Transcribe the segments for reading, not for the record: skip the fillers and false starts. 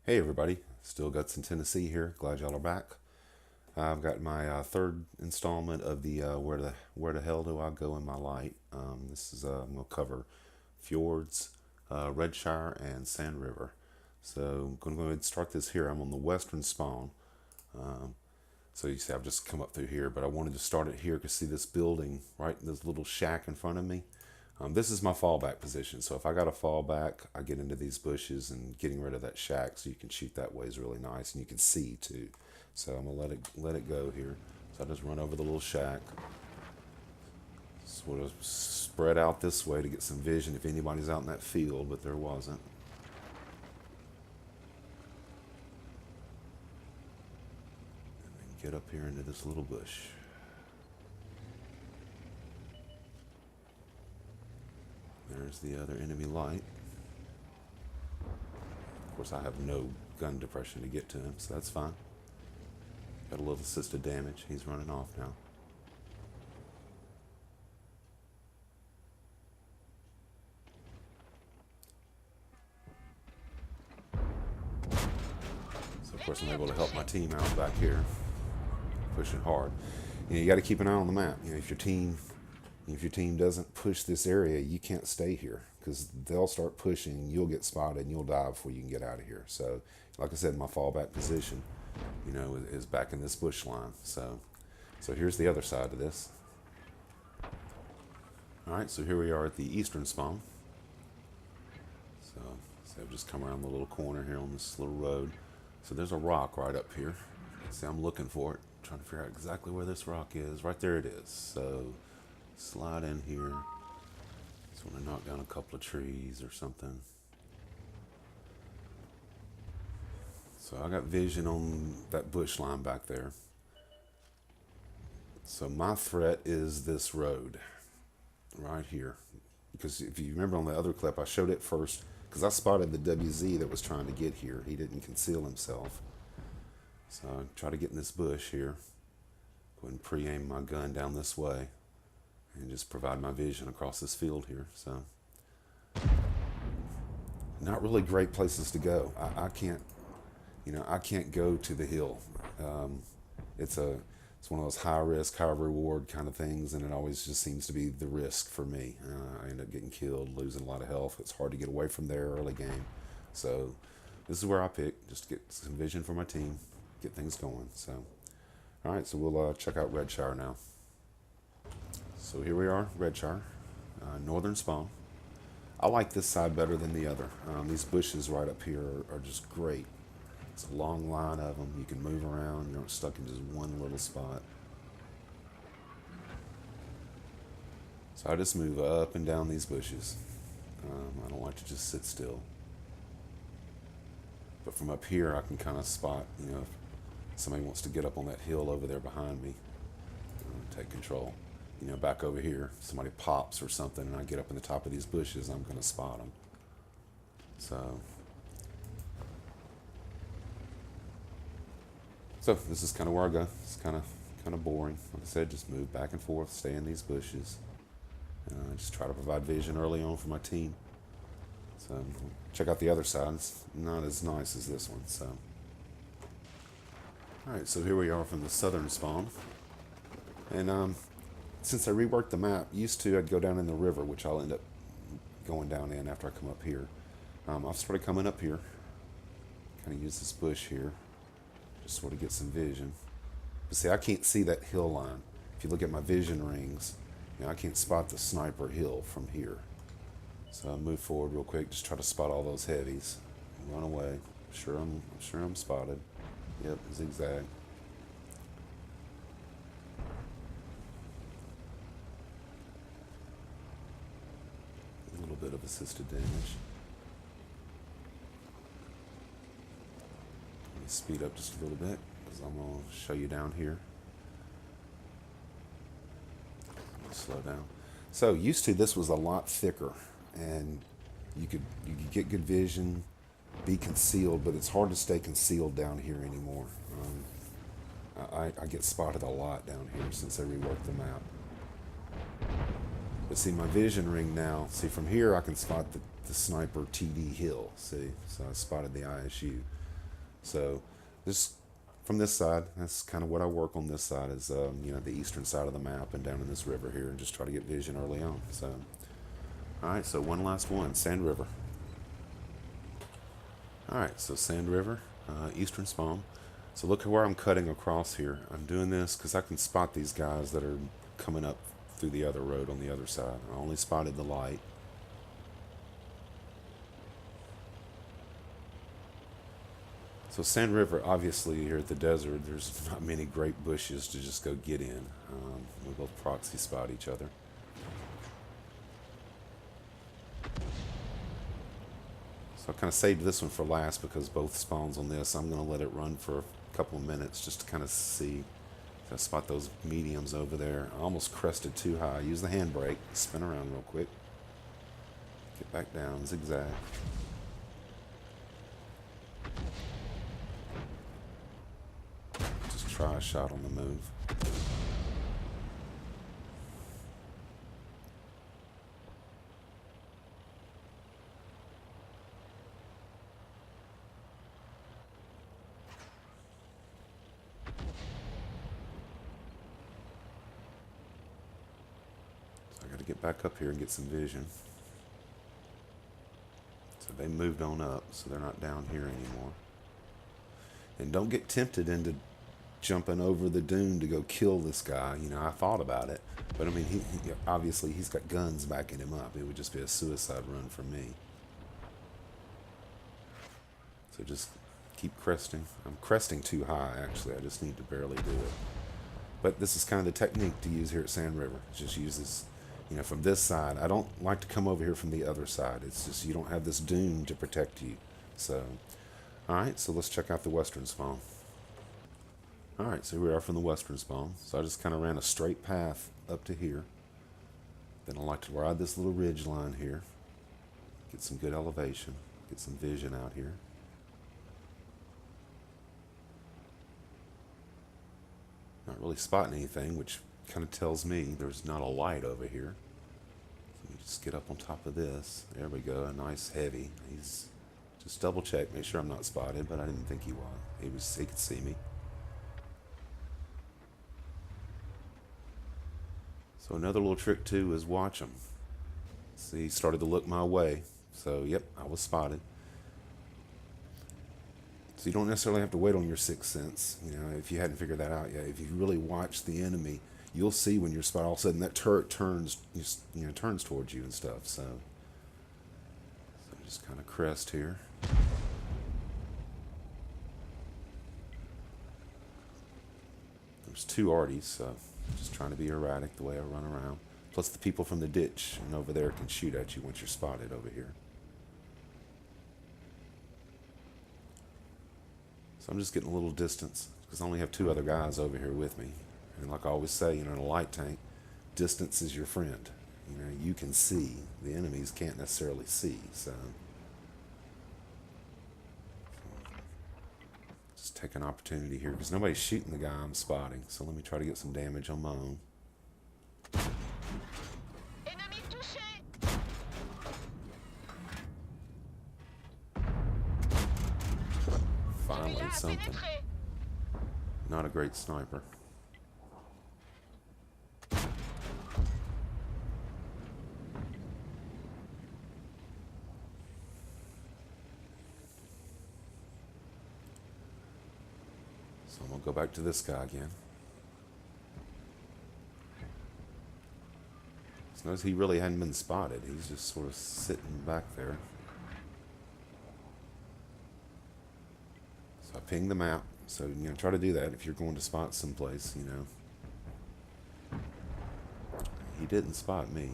Hey everybody, Still Guts in Tennessee here. Glad y'all are back. I've got my third installment of the where the hell do I go in my light? This is I'm gonna cover Fjords, Redshire, and Sand River. So I'm gonna go ahead and start this here. I'm on the western spawn. Um, so you see, I've just come up through here, but I wanted to start it here because see this building right, this little shack in front of me. This is my fallback position. So if I got to fall back, I get into these bushes and getting rid of that shack so you can shoot that way is really nice and you can see too. So I'm gonna let it go here. So I just run over the little shack, sort of spread out this way to get some vision if anybody's out in that field, but there wasn't. And then get up here into this little bush. There's the other enemy light. Of course, I have no gun depression to get to him, so that's fine. Got a little assisted damage. He's running off now. So of course I'm able to help my team out back here, pushing hard. You got to keep an eye on the map. If your team doesn't push this area, you can't stay here because they'll start pushing. You'll get spotted and you'll die before you can get out of here. So, like I said, my fallback position, is back in this bush line. So here's the other side of this. All right, so here we are at the eastern spawn. So I've just come around the little corner here on this little road. So there's a rock right up here. See, I'm looking for it, trying to figure out exactly where this rock is. Right there it is. So slide in here. Just want to knock down a couple of trees or something. So I got vision on that bush line back there. So my threat is this road right here. Because if you remember on the other clip, I showed it first because I spotted the WZ that was trying to get here. He didn't conceal himself. So I try to get in this bush here. Go ahead and pre-aim my gun down this way and just provide my vision across this field here. So not really great places to go. I can't go to the hill. It's one of those high risk, high reward kind of things, and it always just seems to be the risk for me. I end up getting killed, losing a lot of health. It's hard to get away from there early game. So this is where I pick, just to get some vision for my team, get things going. So, all right, so we'll check out Redshire now. So here we are, Redshire, northern spawn. I like this side better than the other. These bushes right up here are just great. It's a long line of them. You can move around. You aren't stuck in just one little spot. So I just move up and down these bushes. I don't like to just sit still. But from up here, I can kind of spot, if somebody wants to get up on that hill over there behind me, take control. Back over here, somebody pops or something, and I get up in the top of these bushes, I'm going to spot them. So this is kind of where I go. It's kind of boring. Like I said, just move back and forth, stay in these bushes. Just try to provide vision early on for my team. So check out the other side. It's not as nice as this one. So, all right. So here we are from the southern spawn, and since I reworked the map, used to I'd go down in the river, which I'll end up going down in after I come up here. I've started coming up here. Kind of use this bush here. Just sort of get some vision. But see, I can't see that hill line. If you look at my vision rings, I can't spot the sniper hill from here. So I move forward real quick, just try to spot all those heavies. Run away. Sure I'm spotted. Yep, zigzag. A little bit of assisted damage. Speed up just a little bit because I'm going to show you down here. Slow down. So used to this was a lot thicker and you could get good vision, be concealed, but it's hard to stay concealed down here anymore. I get spotted a lot down here since I reworked the map. But see my vision ring now, from here I can spot the sniper TD hill, see? So I spotted the ISU. So this from this side, that's kind of what I work on this side is the eastern side of the map and down in this river here, and just try to get vision early on. So all right, so one last one, Sand River. All right, so Sand River, eastern spawn. So look at where I'm cutting across here. I'm doing this because I can spot these guys that are coming up through the other road on the other side. I only spotted the light. So Sand River, obviously here at the desert, there's not many great bushes to just go get in. We both proxy spot each other. So I kind of saved this one for last because both spawns on this. I'm going to let it run for a couple of minutes just to kind of see. I spot those mediums over there. I almost crested too high. Use the handbrake. Spin around real quick. Get back down. Zigzag. Just try a shot on the move. Get back up here and get some vision. So they moved on up, so they're not down here anymore. And don't get tempted into jumping over the dune to go kill this guy. You know, I thought about it, but I mean, he obviously he's got guns backing him up. It would just be a suicide run for me. So just keep cresting. I'm cresting too high, actually. I just need to barely do it. But this is kind of the technique to use here at Sand River. Just use this. From this side. I don't like to come over here from the other side. It's just you don't have this dune to protect you. So, alright, so let's check out the western spawn. Alright, so here we are from the western spawn. So I just kind of ran a straight path up to here. Then I like to ride this little ridge line here. Get some good elevation. Get some vision out here. Not really spotting anything, which kind of tells me there's not a light over here. So let me just get up on top of this. There we go, a nice heavy. He's just double check, make sure I'm not spotted, but I didn't think he was. He could see me. So another little trick too is watch him. See, he started to look my way. So yep, I was spotted. So you don't necessarily have to wait on your sixth sense, if you hadn't figured that out yet. If you really watch the enemy, you'll see when you're spotted, all of a sudden that turret turns, turns towards you and stuff. So just kind of crest here. There's two arties, so just trying to be erratic the way I run around. Plus the people from the ditch and over there can shoot at you once you're spotted over here. So I'm just getting a little distance because I only have two other guys over here with me. And like I always say, in a light tank, distance is your friend. You can see. The enemies can't necessarily see. So just take an opportunity here because nobody's shooting the guy I'm spotting. So let me try to get some damage on my own. Finally something. Not a great sniper. So I'm going to go back to this guy again. So notice he really hadn't been spotted. He's just sort of sitting back there. So I ping the map. So, try to do that if you're going to spot someplace, He didn't spot me.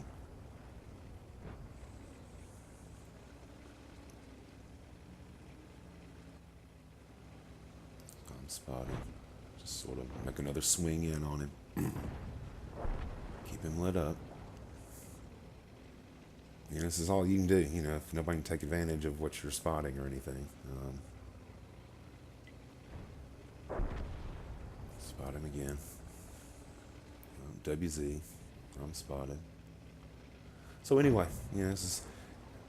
I'm spotted. Just sort of make another swing in on him. Keep him lit up. This is all you can do, if nobody can take advantage of what you're spotting or anything. Spot him again. WZ. I'm spotted. So anyway, this is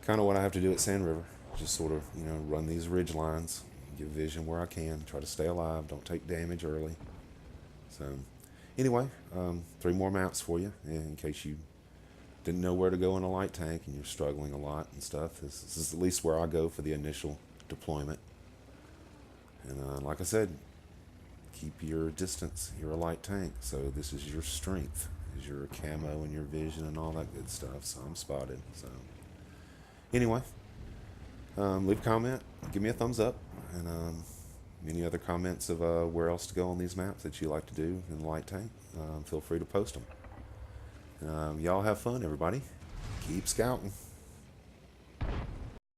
kind of what I have to do at Sand River. Just sort of, run these ridge lines, Give vision where I can. Try to stay alive. Don't take damage early. So, anyway, 3 more maps for you in case you didn't know where to go in a light tank and you're struggling a lot and stuff. This is at least where I go for the initial deployment. And like I said, keep your distance. You're a light tank, so this is your strength, is your camo and your vision and all that good stuff. So I'm spotted. So anyway, leave a comment, give me a thumbs up, and any other comments of where else to go on these maps that you like to do in the light tank, feel free to post them. Y'all have fun, everybody. Keep scouting.